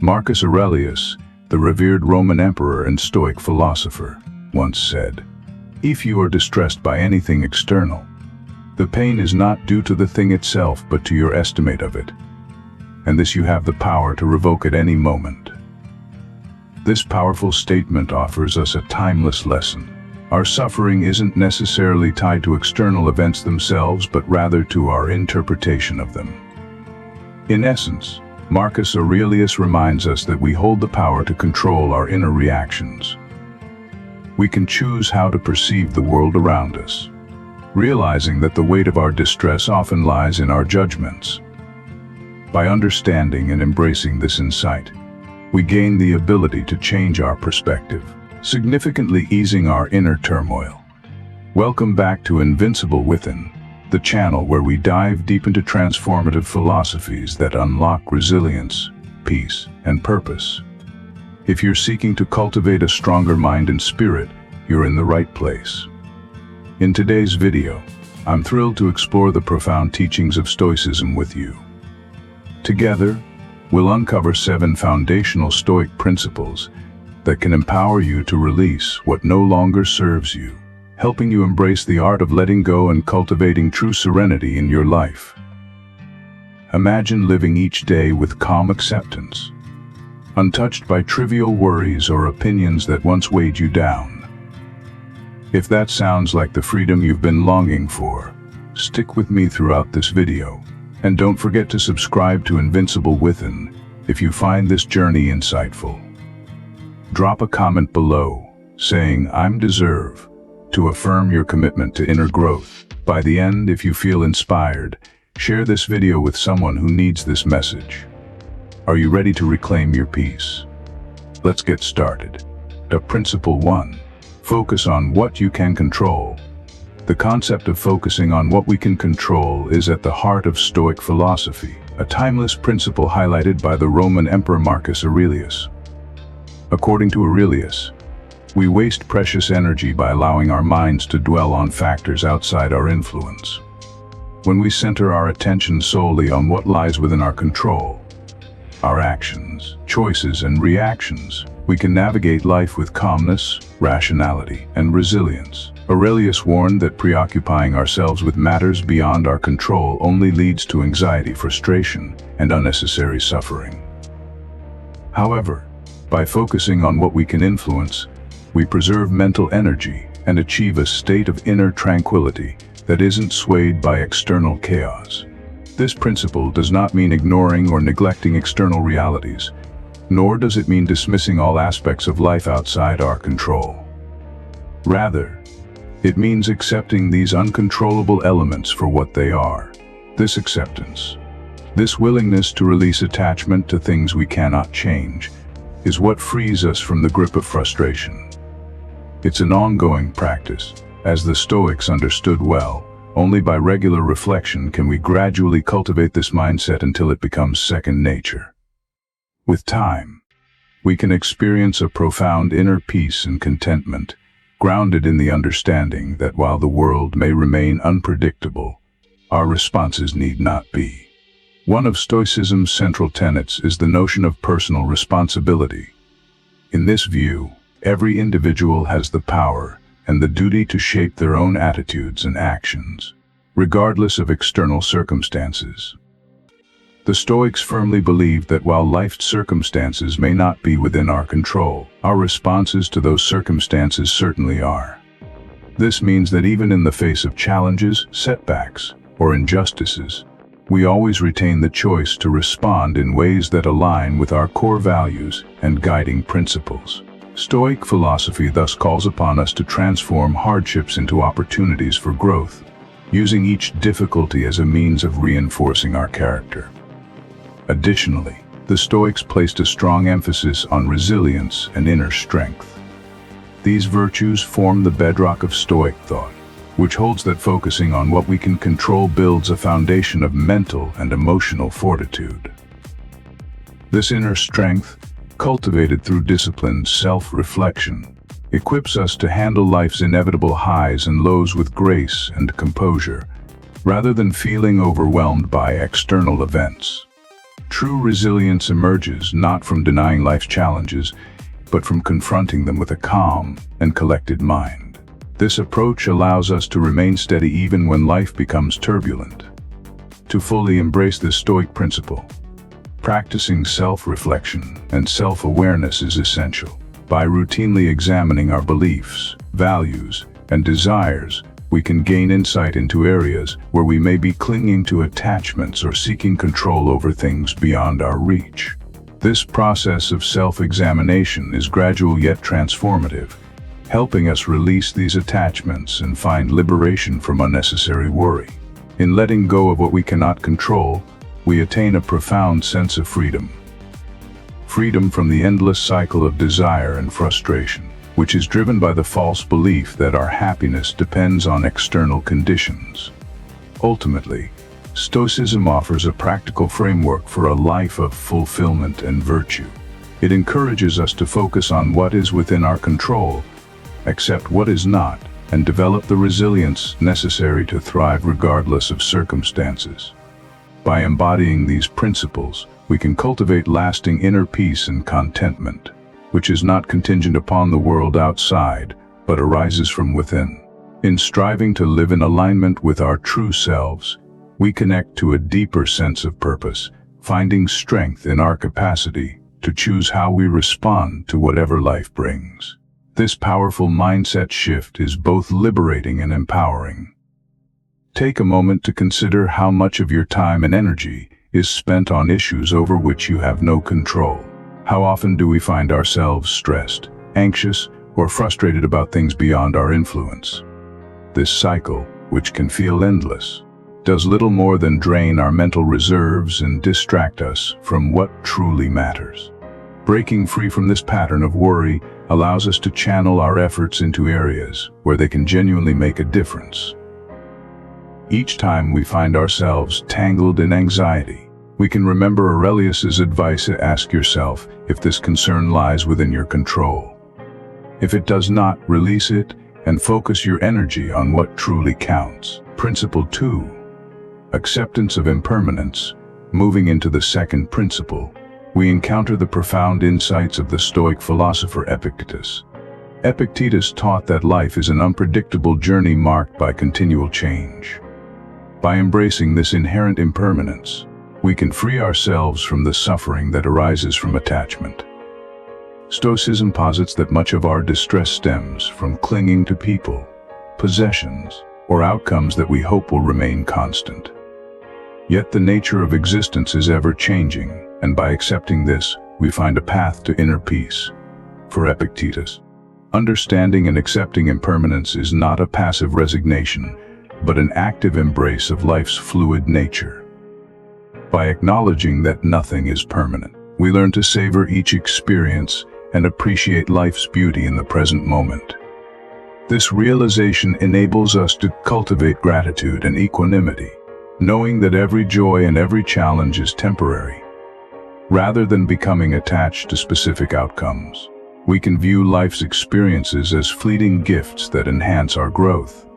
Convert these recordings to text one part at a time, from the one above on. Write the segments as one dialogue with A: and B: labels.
A: Marcus Aurelius, the revered Roman emperor and Stoic philosopher, once said, "If you are distressed by anything external, the pain is not due to the thing itself but to your estimate of it, and this you have the power to revoke at any moment." This powerful statement offers us a timeless lesson. Our suffering isn't necessarily tied to external events themselves, but rather to our interpretation of them. In essence, Marcus Aurelius reminds us that we hold the power to control our inner reactions. We can choose how to perceive the world around us, realizing that the weight of our distress often lies in our judgments. By understanding and embracing this insight, we gain the ability to change our perspective, significantly easing our inner turmoil. Welcome back to Invincible Within, the channel where we dive deep into transformative philosophies that unlock resilience, peace, and purpose. If you're seeking to cultivate a stronger mind and spirit, you're in the right place. In today's video, I'm thrilled to explore the profound teachings of Stoicism with you. Together, we'll uncover 7 foundational Stoic principles that can empower you to release what no longer serves you, helping you embrace the art of letting go and cultivating true serenity in your life. Imagine living each day with calm acceptance, untouched by trivial worries or opinions that once weighed you down. If that sounds like the freedom you've been longing for, stick with me throughout this video, and don't forget to subscribe to Invincible Within if you find this journey insightful. Drop a comment below saying "I'm deserve" to affirm your commitment to inner growth. By the end, if you feel inspired, share this video with someone who needs this message. Are you ready to reclaim your peace? Let's get started. Principle 1. Focus on what you can control. The concept of focusing on what we can control is at the heart of Stoic philosophy, a timeless principle highlighted by the Roman emperor Marcus Aurelius. According to Aurelius, we waste precious energy by allowing our minds to dwell on factors outside our influence. When we center our attention solely on what lies within our control, our actions, choices, and reactions, we can navigate life with calmness, rationality, and resilience. Aurelius warned that preoccupying ourselves with matters beyond our control only leads to anxiety, frustration, and unnecessary suffering. However, by focusing on what we can influence, we preserve mental energy and achieve a state of inner tranquility that isn't swayed by external chaos. This principle does not mean ignoring or neglecting external realities, nor does it mean dismissing all aspects of life outside our control. Rather, it means accepting these uncontrollable elements for what they are. This acceptance, this willingness to release attachment to things we cannot change, is what frees us from the grip of frustration. It's an ongoing practice. As the Stoics understood well, only by regular reflection can we gradually cultivate this mindset until it becomes second nature. With time, we can experience a profound inner peace and contentment, grounded in the understanding that while the world may remain unpredictable, our responses need not be. One of Stoicism's central tenets is the notion of personal responsibility. In this view, every individual has the power and the duty to shape their own attitudes and actions, regardless of external circumstances. The Stoics firmly believed that while life's circumstances may not be within our control, our responses to those circumstances certainly are. This means that even in the face of challenges, setbacks, or injustices, we always retain the choice to respond in ways that align with our core values and guiding principles. Stoic philosophy thus calls upon us to transform hardships into opportunities for growth, using each difficulty as a means of reinforcing our character. Additionally, the Stoics placed a strong emphasis on resilience and inner strength. These virtues form the bedrock of Stoic thought, which holds that focusing on what we can control builds a foundation of mental and emotional fortitude. This inner strength, cultivated through disciplined self-reflection, equips us to handle life's inevitable highs and lows with grace and composure, rather than feeling overwhelmed by external events. True resilience emerges not from denying life's challenges, but from confronting them with a calm and collected mind. This approach allows us to remain steady even when life becomes turbulent. To fully embrace this Stoic principle, practicing self-reflection and self-awareness is essential. By routinely examining our beliefs, values, and desires, we can gain insight into areas where we may be clinging to attachments or seeking control over things beyond our reach. This process of self-examination is gradual yet transformative, helping us release these attachments and find liberation from unnecessary worry. In letting go of what we cannot control, we attain a profound sense of freedom. Freedom from the endless cycle of desire and frustration, which is driven by the false belief that our happiness depends on external conditions. Ultimately, Stoicism offers a practical framework for a life of fulfillment and virtue. It encourages us to focus on what is within our control, accept what is not, and develop the resilience necessary to thrive regardless of circumstances. By embodying these principles, we can cultivate lasting inner peace and contentment, which is not contingent upon the world outside, but arises from within. In striving to live in alignment with our true selves, we connect to a deeper sense of purpose, finding strength in our capacity to choose how we respond to whatever life brings. This powerful mindset shift is both liberating and empowering. Take a moment to consider how much of your time and energy is spent on issues over which you have no control. How often do we find ourselves stressed, anxious, or frustrated about things beyond our influence? This cycle, which can feel endless, does little more than drain our mental reserves and distract us from what truly matters. Breaking free from this pattern of worry allows us to channel our efforts into areas where they can genuinely make a difference. Each time we find ourselves tangled in anxiety, we can remember Aurelius's advice to ask yourself if this concern lies within your control. If it does not, release it and focus your energy on what truly counts. Principle 2. Acceptance of impermanence. Moving into the second principle, we encounter the profound insights of the Stoic philosopher Epictetus. Epictetus taught that life is an unpredictable journey marked by continual change. By embracing this inherent impermanence, we can free ourselves from the suffering that arises from attachment. Stoicism posits that much of our distress stems from clinging to people, possessions, or outcomes that we hope will remain constant. Yet the nature of existence is ever-changing, and by accepting this, we find a path to inner peace. For Epictetus, understanding and accepting impermanence is not a passive resignation, but an active embrace of life's fluid nature. By acknowledging that nothing is permanent, we learn to savor each experience and appreciate life's beauty in the present moment. This realization enables us to cultivate gratitude and equanimity, knowing that every joy and every challenge is temporary. Rather than becoming attached to specific outcomes, we can view life's experiences as fleeting gifts that enhance our growth.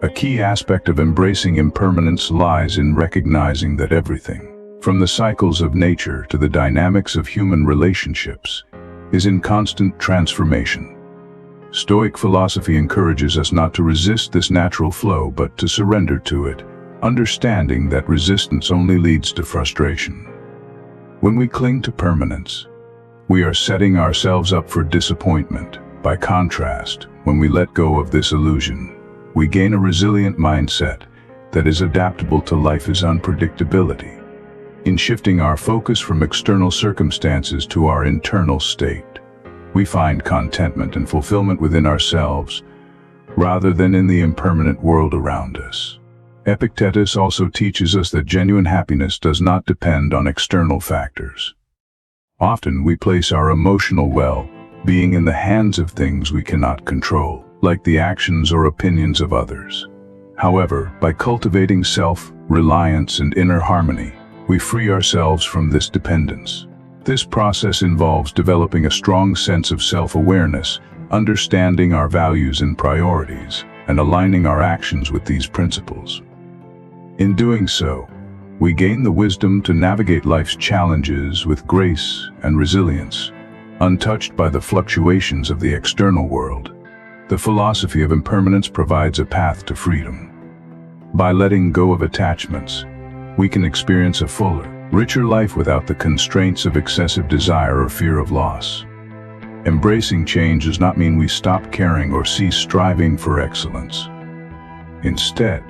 A: A key aspect of embracing impermanence lies in recognizing that everything, from the cycles of nature to the dynamics of human relationships, is in constant transformation. Stoic philosophy encourages us not to resist this natural flow but to surrender to it, understanding that resistance only leads to frustration. When we cling to permanence, we are setting ourselves up for disappointment. By contrast, when we let go of this illusion, we gain a resilient mindset that is adaptable to life's unpredictability. In shifting our focus from external circumstances to our internal state, we find contentment and fulfillment within ourselves, rather than in the impermanent world around us. Epictetus also teaches us that genuine happiness does not depend on external factors. Often we place our emotional well-being in the hands of things we cannot control, like the actions or opinions of others. However, by cultivating self-reliance and inner harmony, we free ourselves from this dependence. This process involves developing a strong sense of self-awareness, understanding our values and priorities, and aligning our actions with these principles. In doing so, We gain the wisdom to navigate life's challenges with grace and resilience, untouched by the fluctuations of the external world. The philosophy of impermanence provides a path to freedom. By letting go of attachments, we can experience a fuller, richer life without the constraints of excessive desire or fear of loss. Embracing change does not mean we stop caring or cease striving for excellence. Instead,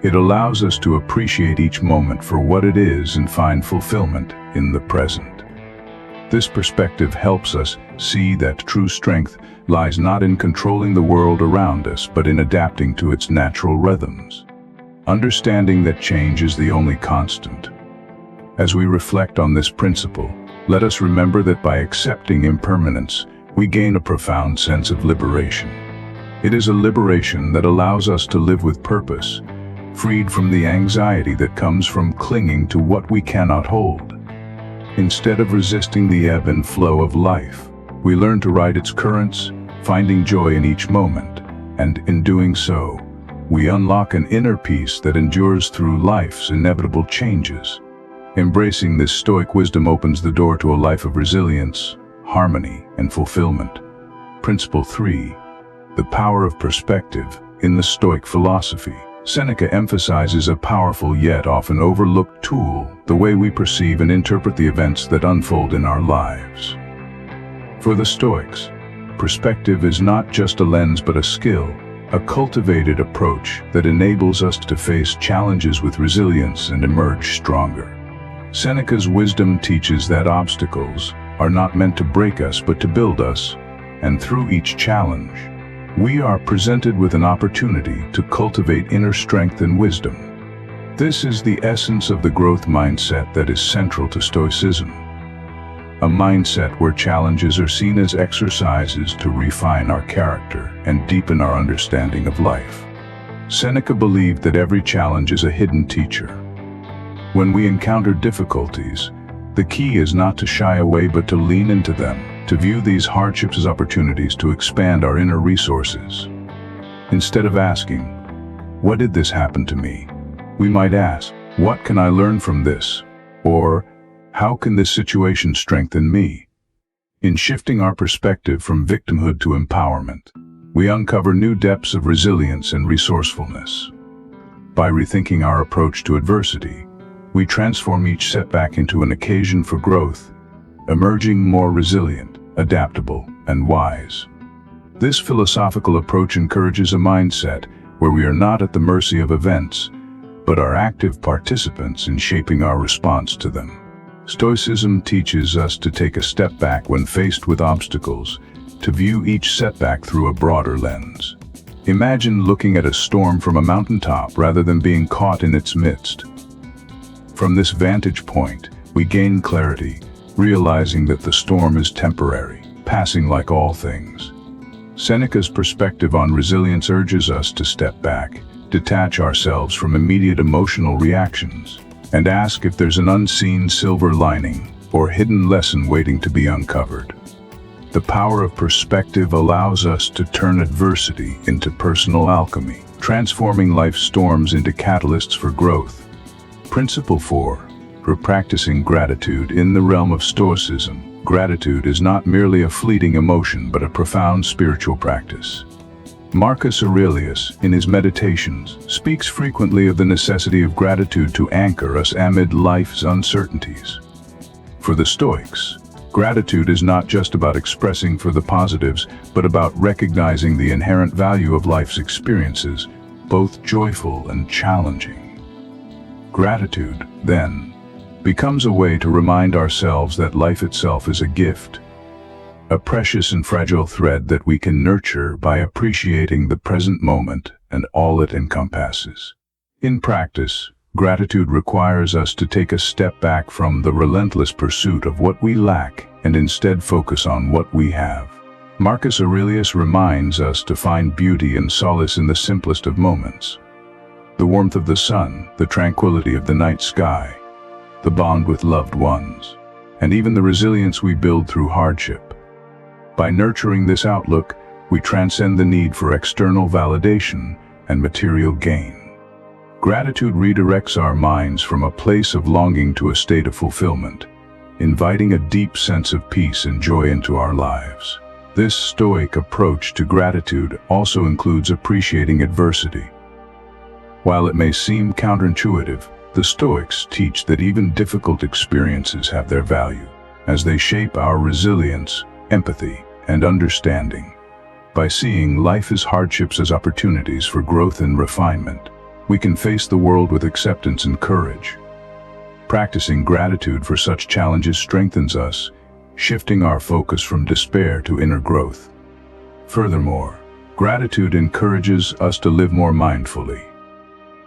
A: it allows us to appreciate each moment for what it is and find fulfillment in the present. This perspective helps us see that true strength lies not in controlling the world around us, but in adapting to its natural rhythms. Understanding that change is the only constant. As we reflect on this principle, let us remember that by accepting impermanence, we gain a profound sense of liberation. It is a liberation that allows us to live with purpose, freed from the anxiety that comes from clinging to what we cannot hold. Instead of resisting the ebb and flow of life, we learn to ride its currents, finding joy in each moment, and in doing so, we unlock an inner peace that endures through life's inevitable changes. Embracing this Stoic wisdom opens the door to a life of resilience, harmony, and fulfillment. Principle 3. The power of perspective in the Stoic philosophy. Seneca emphasizes a powerful yet often overlooked tool, the way we perceive and interpret the events that unfold in our lives. For the Stoics, perspective is not just a lens but a skill, a cultivated approach that enables us to face challenges with resilience and emerge stronger. Seneca's wisdom teaches that obstacles are not meant to break us but to build us, and through each challenge, we are presented with an opportunity to cultivate inner strength and wisdom. This is the essence of the growth mindset that is central to Stoicism. A mindset where challenges are seen as exercises to refine our character and deepen our understanding of life. Seneca believed that every challenge is a hidden teacher. When we encounter difficulties, the key is not to shy away but to lean into them, to view these hardships as opportunities to expand our inner resources. Instead of asking, "What did this happen to me?" we might ask, "What can I learn from this?" Or, "How can this situation strengthen me?" In shifting our perspective from victimhood to empowerment, we uncover new depths of resilience and resourcefulness. By rethinking our approach to adversity, we transform each setback into an occasion for growth, emerging more resilient, adaptable, and wise. This philosophical approach encourages a mindset where we are not at the mercy of events, but are active participants in shaping our response to them. Stoicism teaches us to take a step back when faced with obstacles, to view each setback through a broader lens. Imagine looking at a storm from a mountaintop rather than being caught in its midst. From this vantage point, we gain clarity, realizing that the storm is temporary, passing like all things. Seneca's perspective on resilience urges us to step back, detach ourselves from immediate emotional reactions, and ask if there's an unseen silver lining or hidden lesson waiting to be uncovered. The power of perspective allows us to turn adversity into personal alchemy, transforming life's storms into catalysts for growth. Principle 4. For practicing gratitude in the realm of Stoicism. Gratitude is not merely a fleeting emotion but a profound spiritual practice. Marcus Aurelius, in his Meditations, speaks frequently of the necessity of gratitude to anchor us amid life's uncertainties. For the Stoics, gratitude is not just about expressing for the positives, but about recognizing the inherent value of life's experiences, both joyful and challenging. Gratitude, then, becomes a way to remind ourselves that life itself is a gift, a precious and fragile thread that we can nurture by appreciating the present moment and all it encompasses. In practice, gratitude requires us to take a step back from the relentless pursuit of what we lack and instead focus on what we have. Marcus Aurelius reminds us to find beauty and solace in the simplest of moments. The warmth of the sun, the tranquility of the night sky, the bond with loved ones, and even the resilience we build through hardship. By nurturing this outlook, we transcend the need for external validation and material gain. Gratitude redirects our minds from a place of longing to a state of fulfillment, inviting a deep sense of peace and joy into our lives. This Stoic approach to gratitude also includes appreciating adversity. While it may seem counterintuitive, the Stoics teach that even difficult experiences have their value, as they shape our resilience, empathy, and understanding. By seeing life's hardships as opportunities for growth and refinement, we can face the world with acceptance and courage. Practicing gratitude for such challenges strengthens us, shifting our focus from despair to inner growth. Furthermore, gratitude encourages us to live more mindfully.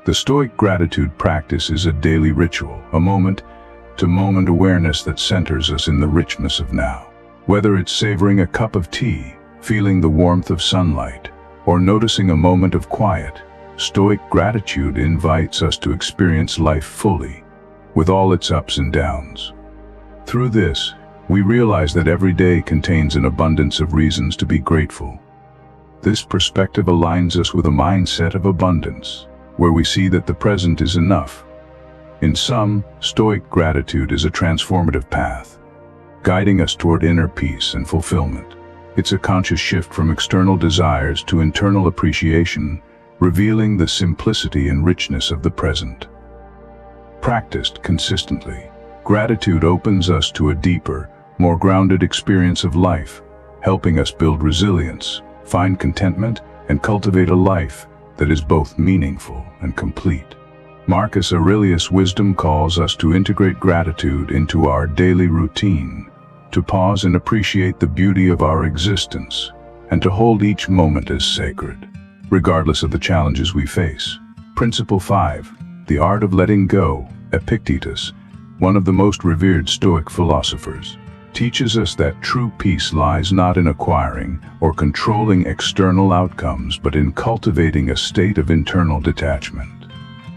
A: The Stoic gratitude practice is a daily ritual, a moment-to-moment awareness that centers us in the richness of now. Whether it's savoring a cup of tea, feeling the warmth of sunlight, or noticing a moment of quiet, Stoic gratitude invites us to experience life fully, with all its ups and downs. Through this, we realize that every day contains an abundance of reasons to be grateful. This perspective aligns us with a mindset of abundance, where we see that the present is enough. In sum, Stoic gratitude is a transformative path, guiding us toward inner peace and fulfillment. It's a conscious shift from external desires to internal appreciation, revealing the simplicity and richness of the present. Practiced consistently, gratitude opens us to a deeper, more grounded experience of life, helping us build resilience, find contentment, and cultivate a life that is both meaningful and complete. Marcus Aurelius' wisdom calls us to integrate gratitude into our daily routine, to pause and appreciate the beauty of our existence, and to hold each moment as sacred, regardless of the challenges we face. Principle 5. The Art of Letting Go. Epictetus, one of the most revered Stoic philosophers, teaches us that true peace lies not in acquiring or controlling external outcomes, but in cultivating a state of internal detachment.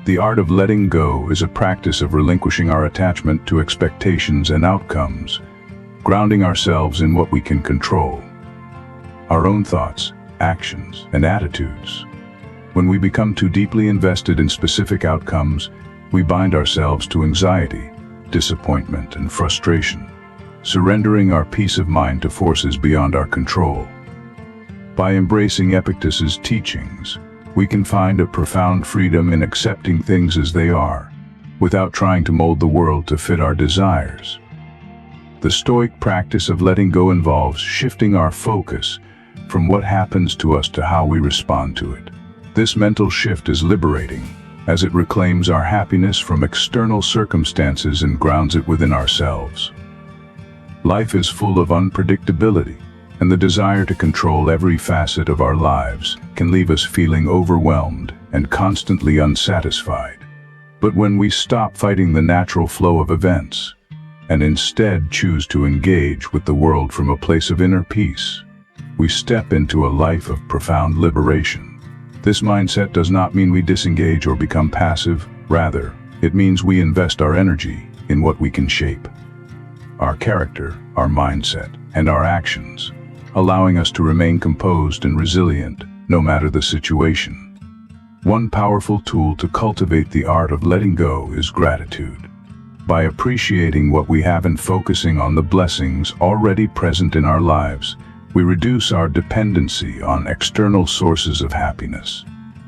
A: The art of letting go is a practice of relinquishing our attachment to expectations and outcomes, grounding ourselves in what we can control: our own thoughts, actions, and attitudes. When we become too deeply invested in specific outcomes, we bind ourselves to anxiety, disappointment, and frustration, surrendering our peace of mind to forces beyond our control. By embracing Epictetus's teachings, we can find a profound freedom in accepting things as they are, without trying to mold the world to fit our desires. The Stoic practice of letting go involves shifting our focus from what happens to us to how we respond to it. This mental shift is liberating, as it reclaims our happiness from external circumstances and grounds it within ourselves. Life is full of unpredictability, and the desire to control every facet of our lives can leave us feeling overwhelmed and constantly unsatisfied. But when we stop fighting the natural flow of events, and instead choose to engage with the world from a place of inner peace, we step into a life of profound liberation. This mindset does not mean we disengage or become passive. Rather, it means we invest our energy in what we can shape: our character, our mindset, and our actions, allowing us to remain composed and resilient no matter the situation. One powerful tool to cultivate the art of letting go is gratitude. By appreciating what we have and focusing on the blessings already present in our lives, we reduce our dependency on external sources of happiness.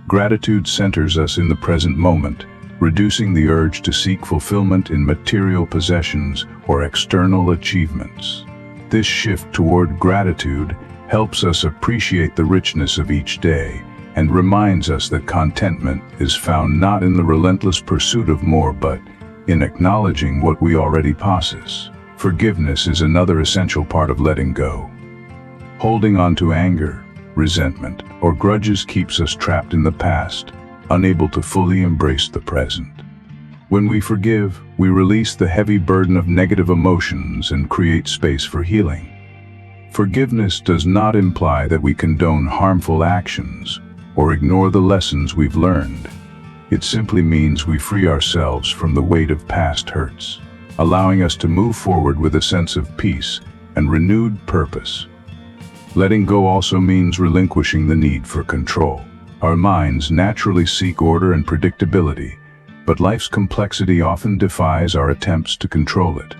A: Gratitude centers us in the present moment, reducing the urge to seek fulfillment in material possessions or external achievements. This shift toward gratitude helps us appreciate the richness of each day and reminds us that contentment is found not in the relentless pursuit of more, but in acknowledging what we already possess. Forgiveness is another essential part of letting go. Holding on to anger, resentment, or grudges keeps us trapped in the past, unable to fully embrace the present. When we forgive, we release the heavy burden of negative emotions and create space for healing. Forgiveness does not imply that we condone harmful actions or ignore the lessons we've learned. It simply means we free ourselves from the weight of past hurts, allowing us to move forward with a sense of peace and renewed purpose. Letting go also means relinquishing the need for control. Our minds naturally seek order and predictability, but life's complexity often defies our attempts to control it.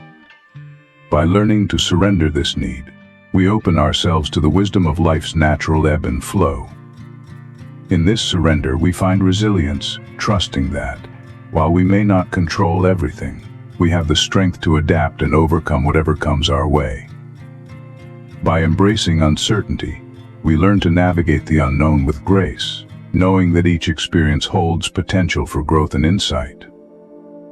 A: By learning to surrender this need, we open ourselves to the wisdom of life's natural ebb and flow. In this surrender, we find resilience, trusting that, while we may not control everything, we have the strength to adapt and overcome whatever comes our way. By embracing uncertainty, we learn to navigate the unknown with grace, knowing that each experience holds potential for growth and insight.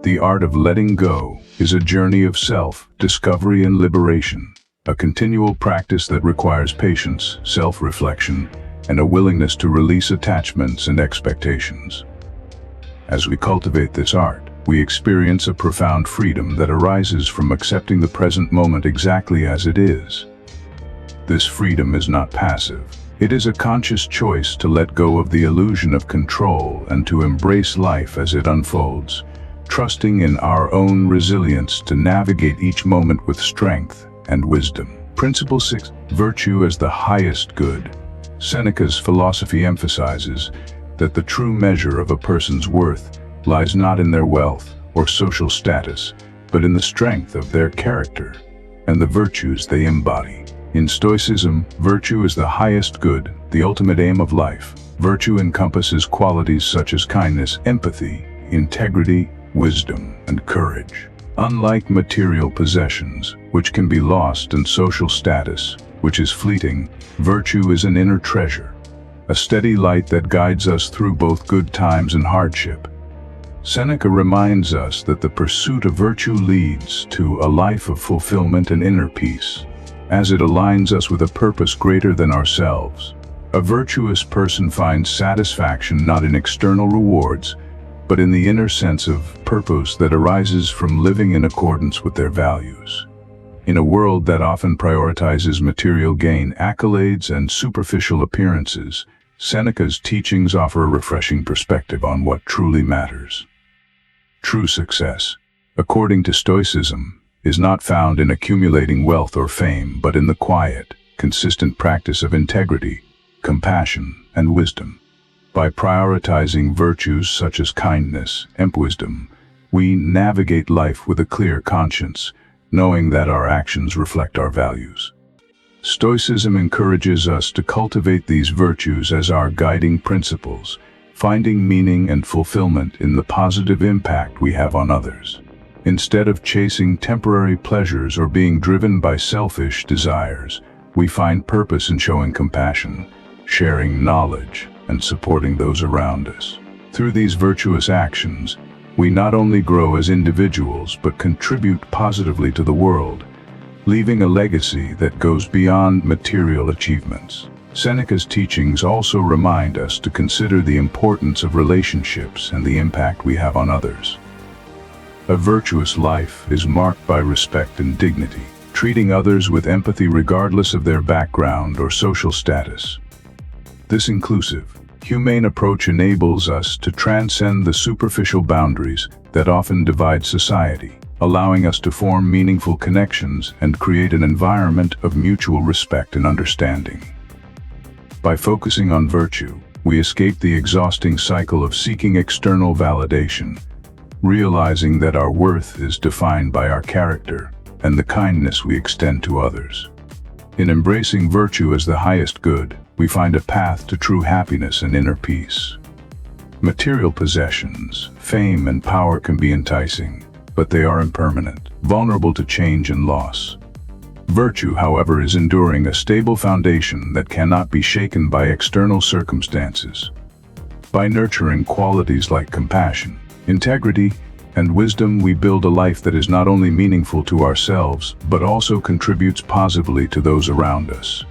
A: The art of letting go is a journey of self-discovery and liberation, a continual practice that requires patience, self-reflection, and a willingness to release attachments and expectations. As we cultivate this art, we experience a profound freedom that arises from accepting the present moment exactly as it is. This freedom is not passive. It is a conscious choice to let go of the illusion of control and to embrace life as it unfolds, trusting in our own resilience to navigate each moment with strength and wisdom. Principle 6. Virtue as the highest good. Seneca's philosophy emphasizes that the true measure of a person's worth lies not in their wealth or social status, but in the strength of their character and the virtues they embody. In Stoicism, virtue is the highest good, the ultimate aim of life. Virtue encompasses qualities such as kindness, empathy, integrity, wisdom, and courage. Unlike material possessions, which can be lost, and social status, which is fleeting, virtue is an inner treasure, a steady light that guides us through both good times and hardship. Seneca reminds us that the pursuit of virtue leads to a life of fulfillment and inner peace, as it aligns us with a purpose greater than ourselves. A virtuous person finds satisfaction not in external rewards, but in the inner sense of purpose that arises from living in accordance with their values. In a world that often prioritizes material gain, accolades, and superficial appearances, Seneca's teachings offer a refreshing perspective on what truly matters. True success, according to Stoicism, is not found in accumulating wealth or fame, but in the quiet, consistent practice of integrity, compassion, and wisdom. By prioritizing virtues such as kindness and wisdom, we navigate life with a clear conscience, knowing that our actions reflect our values. Stoicism encourages us to cultivate these virtues as our guiding principles, finding meaning and fulfillment in the positive impact we have on others. Instead of chasing temporary pleasures or being driven by selfish desires, we find purpose in showing compassion, sharing knowledge, and supporting those around us. Through these virtuous actions, we not only grow as individuals but contribute positively to the world, leaving a legacy that goes beyond material achievements. Seneca's teachings also remind us to consider the importance of relationships and the impact we have on others. A virtuous life is marked by respect and dignity, treating others with empathy regardless of their background or social status. This inclusive, humane approach enables us to transcend the superficial boundaries that often divide society, allowing us to form meaningful connections and create an environment of mutual respect and understanding. By focusing on virtue, we escape the exhausting cycle of seeking external validation, realizing that our worth is defined by our character and the kindness we extend to others. In embracing virtue as the highest good, we find a path to true happiness and inner peace. Material possessions, fame, and power can be enticing, but they are impermanent, vulnerable to change and loss. Virtue, however, is enduring, a stable foundation that cannot be shaken by external circumstances. By nurturing qualities like compassion, integrity, and wisdom, we build a life that is not only meaningful to ourselves, but also contributes positively to those around us.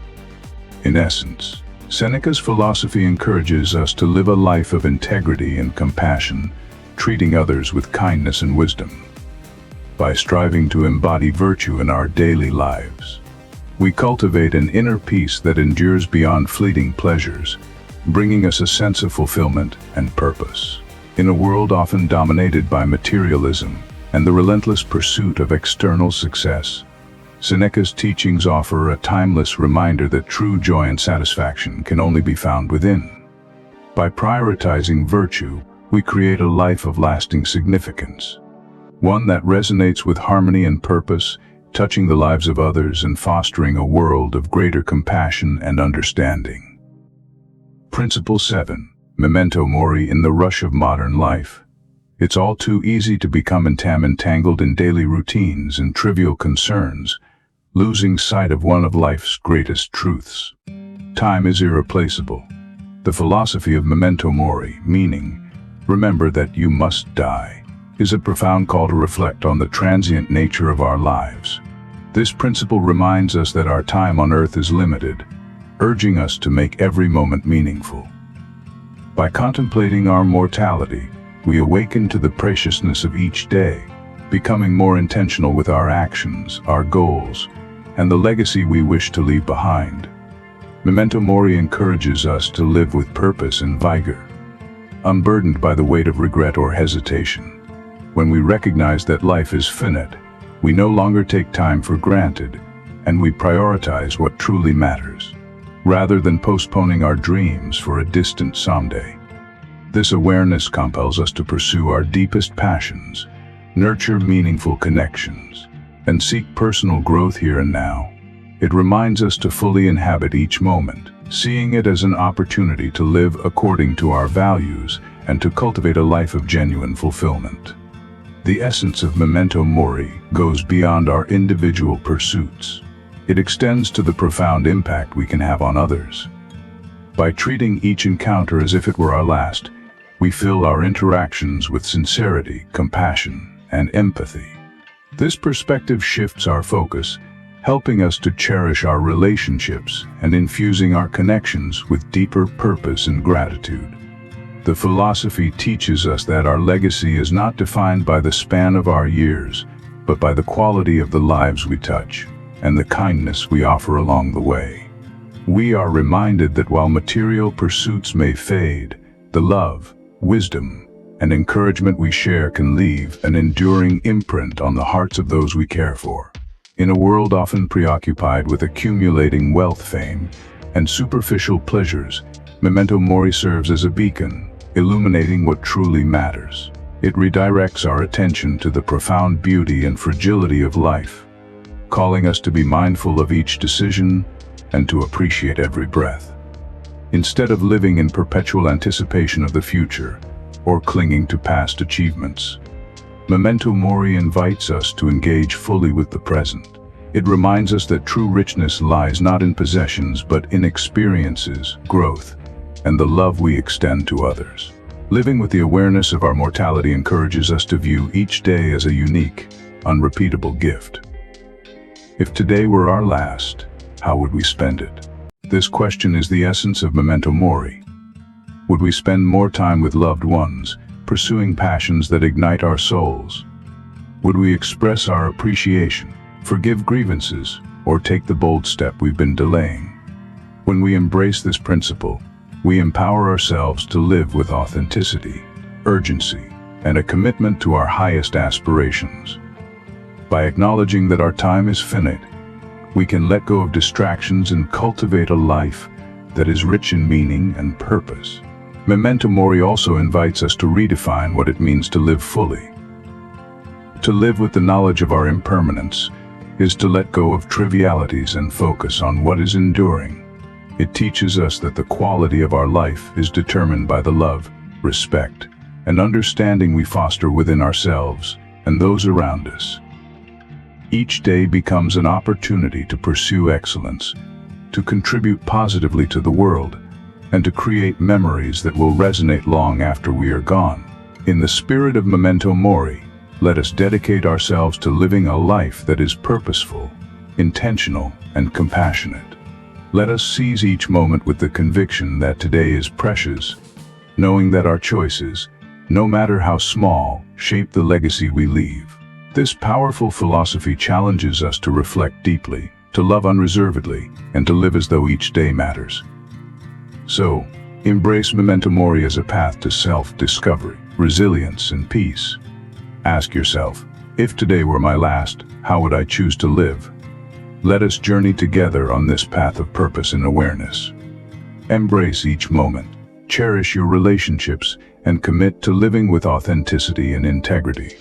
A: In essence, Seneca's philosophy encourages us to live a life of integrity and compassion, treating others with kindness and wisdom. By striving to embody virtue in our daily lives, we cultivate an inner peace that endures beyond fleeting pleasures, bringing us a sense of fulfillment and purpose. In a world often dominated by materialism and the relentless pursuit of external success, Seneca's teachings offer a timeless reminder that true joy and satisfaction can only be found within. By prioritizing virtue, we create a life of lasting significance, one that resonates with harmony and purpose, touching the lives of others and fostering a world of greater compassion and understanding. Principle 7. Memento mori in the rush of modern life. It's all too easy to become entangled in daily routines and trivial concerns, losing sight of one of life's greatest truths. Time is irreplaceable. The philosophy of memento mori, meaning, remember that you must die, is a profound call to reflect on the transient nature of our lives. This principle reminds us that our time on earth is limited, urging us to make every moment meaningful. By contemplating our mortality, we awaken to the preciousness of each day, becoming more intentional with our actions, our goals, and the legacy we wish to leave behind. Memento mori encourages us to live with purpose and vigor, unburdened by the weight of regret or hesitation. When we recognize that life is finite, we no longer take time for granted, and we prioritize what truly matters, rather than postponing our dreams for a distant someday. This awareness compels us to pursue our deepest passions, nurture meaningful connections, and seek personal growth here and now. It reminds us to fully inhabit each moment, seeing it as an opportunity to live according to our values and to cultivate a life of genuine fulfillment. The essence of memento mori goes beyond our individual pursuits. It extends to the profound impact we can have on others. By treating each encounter as if it were our last, we fill our interactions with sincerity, compassion, and empathy. This perspective shifts our focus, helping us to cherish our relationships and infusing our connections with deeper purpose and gratitude. The philosophy teaches us that our legacy is not defined by the span of our years, but by the quality of the lives we touch and the kindness we offer along the way. We are reminded that while material pursuits may fade, the love, wisdom, and encouragement we share can leave an enduring imprint on the hearts of those we care for. In a world often preoccupied with accumulating wealth, fame, and superficial pleasures, memento mori serves as a beacon, illuminating what truly matters. It redirects our attention to the profound beauty and fragility of life, calling us to be mindful of each decision and to appreciate every breath. Instead of living in perpetual anticipation of the future or clinging to past achievements, memento mori invites us to engage fully with the present. It reminds us that true richness lies not in possessions but in experiences, growth, and the love we extend to others. Living with the awareness of our mortality encourages us to view each day as a unique, unrepeatable gift. If today were our last, how would we spend it? This question is the essence of memento mori. Would we spend more time with loved ones, pursuing passions that ignite our souls? Would we express our appreciation, forgive grievances, or take the bold step we've been delaying? When we embrace this principle, we empower ourselves to live with authenticity, urgency, and a commitment to our highest aspirations. By acknowledging that our time is finite, we can let go of distractions and cultivate a life that is rich in meaning and purpose. Memento mori also invites us to redefine what it means to live fully. To live with the knowledge of our impermanence is to let go of trivialities and focus on what is enduring. It teaches us that the quality of our life is determined by the love, respect, and understanding we foster within ourselves and those around us. Each day becomes an opportunity to pursue excellence, to contribute positively to the world, and to create memories that will resonate long after we are gone. In the spirit of memento mori, let us dedicate ourselves to living a life that is purposeful, intentional, and compassionate. Let us seize each moment with the conviction that today is precious, knowing that our choices, no matter how small, shape the legacy we leave. This powerful philosophy challenges us to reflect deeply, to love unreservedly, and to live as though each day matters. So, embrace memento mori as a path to self-discovery, resilience, and peace. Ask yourself, if today were my last, how would I choose to live? Let us journey together on this path of purpose and awareness. Embrace each moment, cherish your relationships, and commit to living with authenticity and integrity.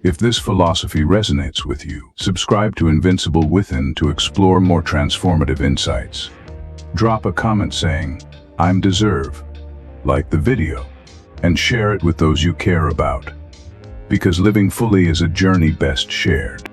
A: If this philosophy resonates with you, subscribe to Invincible Within to explore more transformative insights. Drop a comment saying, "I'm deserve," like the video, and share it with those you care about. Because living fully is a journey best shared.